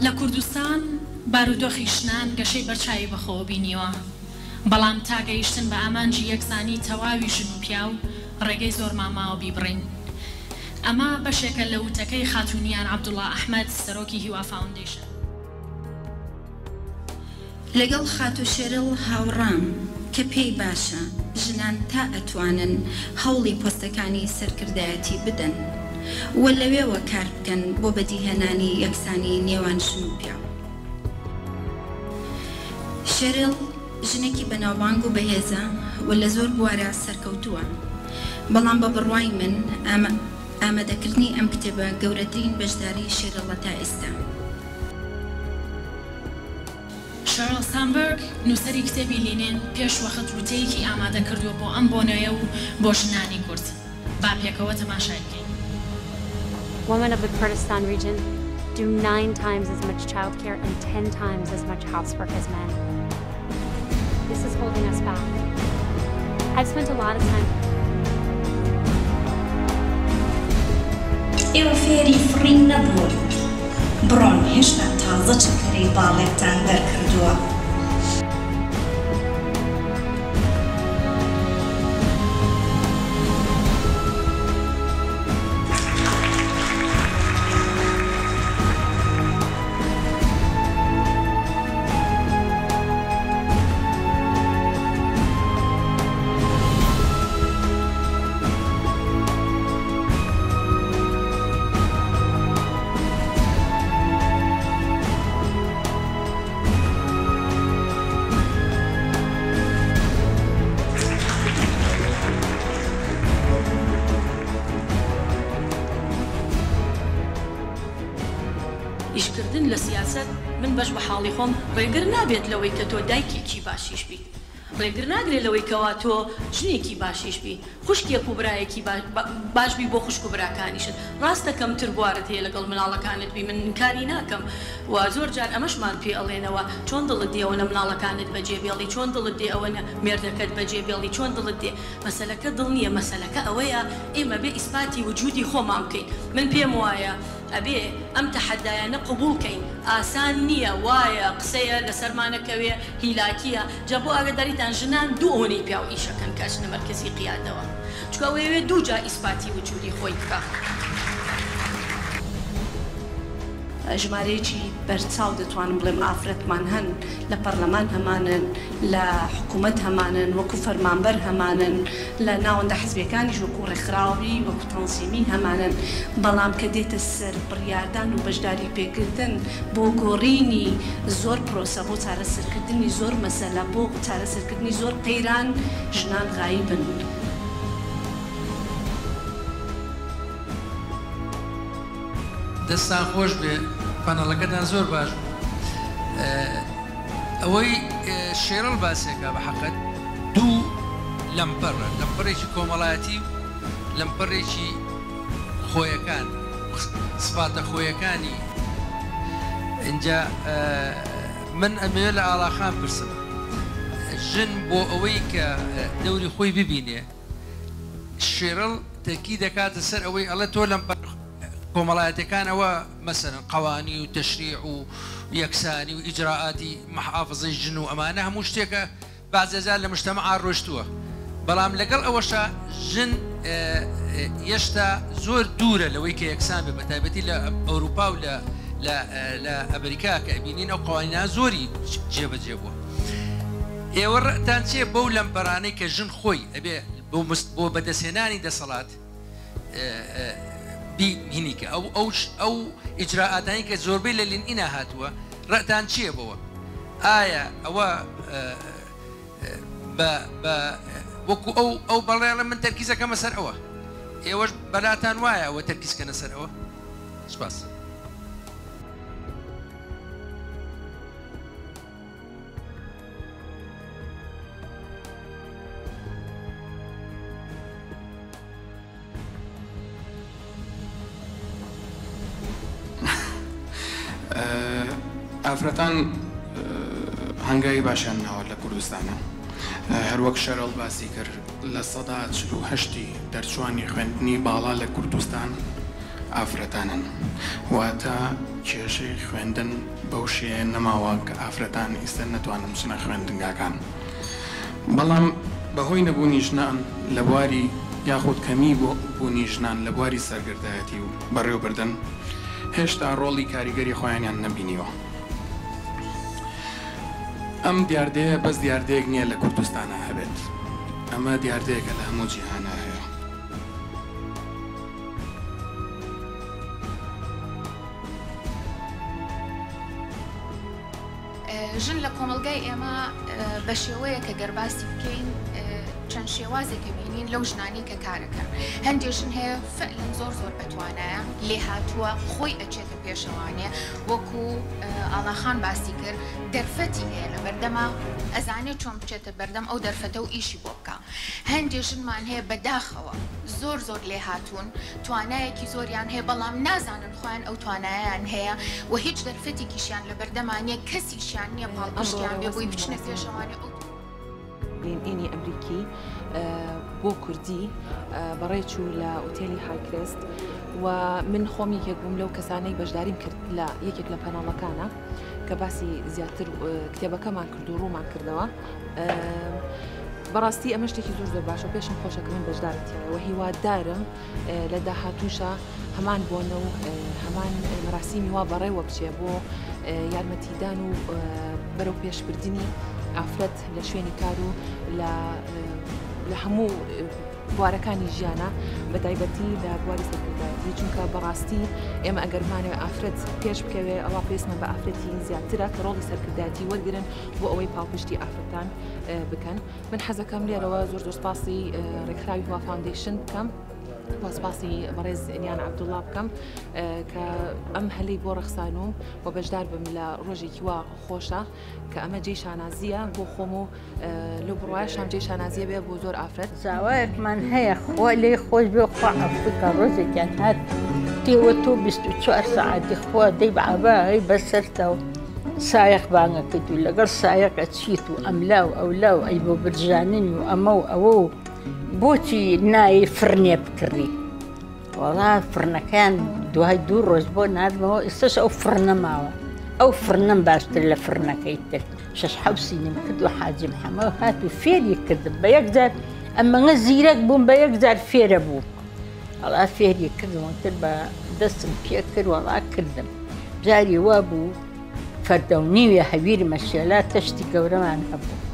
لە کوردستان بارودۆخی شنان گەشەی بەرچاوی بەخۆوە بینیوە، بەڵام تا گەیشتن بە ئامانجی یەکسانی تەواوی ژن و پیاو ڕێگەی زۆر ماماوە بیبڕین. ئەمە بەشێکە لە وتەکەی خاتونیان عەبدوڵڵا ئەحمەد سەرۆکی هیوا فاوندیشن. لەگەڵ خاتو شێرڵ هاوڕام کە پێی باشە ژنان تا ئەتوانن هەوڵی پۆستەکانی سەرکردایەتی بدەن و لەوێوە کار بکەن بۆ بەدیهێنانی یەکسانی نێوان ژن و پیاو. شێرڵ ژنێکی بەناوبانگ و بەهێزە و لە زۆر بوارە سەرکەوتووە، بەڵام بە بڕوای من ئامادەکردنی ئەم کتێبە گەورەترین بەشداری شێرڵە تا ئێستا. شارل سامبرگ نووسەری کتێبی لینێن پێش وەخت وتەیەکی ئامادە کردووە بۆ ئەم بۆنەیە و بۆ ژنانی کورد. با پێکەوە تەماشای بکەین. Women of the Kurdistan region do 9 times as much childcare and 10 times as much housework as men. This is holding us back. I've spent a lot of time. ئێوە فێری فڕین نەبوون. بڕۆن هێشتا تازە چەکەرەی باڵێکتان دەرکردووە. ئیشکردن لە سیاست من بەش بە حاڵی خۆم ڕێگر نابێت لەوەی کە تۆ دایکێکی باشیش بیت، ڕێگر ناگرێت لەوەی کەوا تۆ ژنێکی باشیش بی، خوشکێک و برایەکی باشبی بۆ خوشک و براکانیشت. ڕاستە کەمتر بوارت هەیە لەگەڵ مناڵەکانت بی، من انکاری ناکەم و زۆر جار ئەمەشمان پێ ئەڵێنەوە چۆن دڵت دێ ئەوە مناڵەکانت بەجێبێڵی، چۆن دڵت دێ ئەوە مێردەکەت بەجێبێڵی، چۆن دڵت دێ. مەسەلەکە دڵ نییە، مەسەلەکە ئەوەیە ئێمە بێ ئیسپاتی وجودی خۆمان بکەین. من پێم وایە ئەبێ ئەم تەحەدایانە قبولکەین، ئاسان نییە، وایە قسەیە لەسەرمانەکەوێ هیلاکیە. جا بۆ ئاگاداریتان ژنان دوو ئەوەی پیاو ئیشەکەن کەچنە مەرکەزی قیادەوە، چکە ئەوەیەوێ دوو جا ئیسپاتی وجودی خۆی بکە. ژمارەیەکی بەرچاو دەتوانم بڵێم ئافرەتمان هەن لە پەرلەمان هەمانن، لە حکوومەت هەمانن، وەکو فەرمانبەر هەمانن، لە ناوەندە حزبەکانیش وەکو ڕێکخراوی وەکو تەنسیمی هەمانن. بەڵام کە دێتە سەر بڕیاردان و بەشداری پێکردن بۆ گۆڕینی زۆر پرۆسە، بۆ چارەسەرکردنی زۆر مەسەلە، بۆ چارەسەرکردنی زۆر قەیران، ژنان غایبن. دەستان خۆش بێ، پانەڵەکەتان زۆر باش. ئەوەی شێرڵ باسێکە بە حەقەت دوو لەمپەڕە، لەمپەڕێکی کۆمەڵایەتی و لەمپەڕێکی خۆیەکان، سپاتە خۆیەکانی. اینجا من ئەمەوێت لە ئاڵاخان پرسم، ژن بۆ ئەوەی کە دەوری خۆی ببینێ، شێرڵ تەکی دەکاتە سەر ئەوەی ئەڵێ تۆ لەمپەڕ کۆمەڵایەتەکانەوە مەسەرن قەوانی و تەشریع و یەکسانی و ئیجراعاتی محافظەی ژن و ئەمانە هەموو شتێکە بازێزار لە مجتەمەعا ڕۆشتووە. بەڵام لەگەڵ ئەوەشە ژن هێشتا زۆر دوورە لەوەی کە یەکسان بێ، بەتایبەتی لە ئەوروپا و لە ئەمریکا کە ئەبینین ئەو قوانینە زۆری جێبەجێ بووە. ئێوە ڕەتان چێ بەو لەمپەرانەی کە ژن خۆی ئەبێ بۆ بەدەستهێنانی دەسەڵات بینیکە ئەو ئیجراعاتانی کە زۆربەی لە لینئینە هاتووە، ڕەتان چییە بەوە؟ ئایا ئەوە وەکو ئەو بەڵێڵە من تەرکیزەکەمە سەر ئەوە، ئێوەش بەلاتان وایە ئەوە تەرکیزکەنە سەر ئەوە؟ سپاس. ئافرەتان هەنگاوی باشیان ناوە لە کوردستانە، هەروەک شەرڵ باسی کرد لە سەدا 48 دەرچوانی خوێندنی باڵا لە کوردستان ئافرەتانن، واتە کێشەی خوێندن بەو شێ نەماوە کە ئافرەتان ئیستا نەتوانن بچنە خوێندنگاکان. بەڵام بەهۆی نەبوونی ژنان لە بواری یاخود کەمی بوونی ژنان لە بواری سەرگردایەتی و بەڕێوەبردن هێشتا ڕۆڵی کاریگەری خۆیانیان نەبینیوە. ئەم دیاردەیە بەس دیاردەیەک نییە لە کوردستانە هەبێت، ئەمە دیاردەیەکە لە هەموو جیهانە هەیە. ژن لە کۆمەلگای ئێمە بە شێوەیە کە گەرباسی بکەین چەند شێوازێکە بینین لەو ژنانی کە کارەکەن. هەندێک ژن هەیە فعلەن زۆر بەتوانایە لێ هاتووە خۆی ئەچێتە پێشەوانێ، وەکو ئاڵاخان باسی کرد دەرفەتی هەیە لە بەردەما ئەزانێت چۆن بچێتە بەردەم ئەو دەرفەتە و ئیشی بۆ بکە. هەندێک ژنمان هەیە بەداخەوە زۆر لێ هاتوون، توانایەکی زۆریان هەیە بەڵام نازانن خۆیان ئەو توانایان هەیە و هیچ دەرفەتێکیشیان لە بەردەمانیە کەسیشیان نییە پاڵپشتیان بێ بۆی بچنە پێشەوانێ. ئینی ئەمریکی بۆ کوردی بەڕێچوو لە ئوتێلی هایکرست و من خۆمی یەک بووم لەو کەسانەی بەشداریم کرد لە یەکێک لە پەناڵەکانە کە باسی زیاتر کتێبەکەمان کرد و ڕوومان کردەوە. بەڕاستی ئەمە شتێکی زۆر باشە، پێشم خۆشەکە من بەشدارەتیایەوە هیوادارم لە داهاتووشە هەمان بۆنە و هەمان مەراسیمی وا بەڕێوە بچێ بۆ یارمەتیدان و بەرەو پێشبردننی ئافرەت لە شوێنی کار و لە هەموو بوارەکانی ژیانە بە تایبەتی لە بواری سەرکردایەتی، چونکە بەڕاستی ئێمە ئەگەرمانەوە ئافرەت پێش بکەوێ ئەوە پێسمە بە ئافرەتی زیاترە کە ڕۆڵی سەرکردایەتی وەرگرن بۆ ئەوەی پاڵپشتی ئافرەتان بکەن. من حەزەکەم لێرەوە زۆر سوپاسی ڕێکخراوی هوا فاوندیشن بکەم، سپاسی بەڕێز ئینیان عەبدوڵڵا بکەم کە ئەم هەلەی بۆ ڕەخسانوم و بەشدار بم لە ڕۆژێکی وا خۆشە کە ئەمە جێی شانازیە بۆ خۆم و لە بڕواایشان جێی شانازیە بێ بۆ زۆر ئافرەت. زاوایەکمان هەیە خۆ لێ خۆش بێ خوا ئەفریقا ڕۆژێکیان هات تێوە تۆ 24 ساعتی خوا دەی بەعباغی بەسەرتەوە سایق بانگە کرد و لەگەڵ سایقە چیت و ئەملا و ئەولا و ئەی بۆ برژاننی و ئەمە و ئەوە و بۆچی نایی فرنێ بکڕی؟ وەڵا فرنەکەیان دوای 2 ڕۆژ بۆ نردمەوە ئێستاش ئەو فرنە ماوە، ئەو فرنەم باشتر لە فرنەکەی تر. 6 سینم کرد و حاجم حەمە هات و فێری کردم بە یەکجار ئەمەngە زیرەک بووم بە یەکجار فێرە بوو. وەڵا فێری کردم تر بە دەستم پێ کرد وەڵا کردم. جاری وا بوو فەردەونیوێ هەویر مەشێلا تەشتی گەورەمان هەبوو.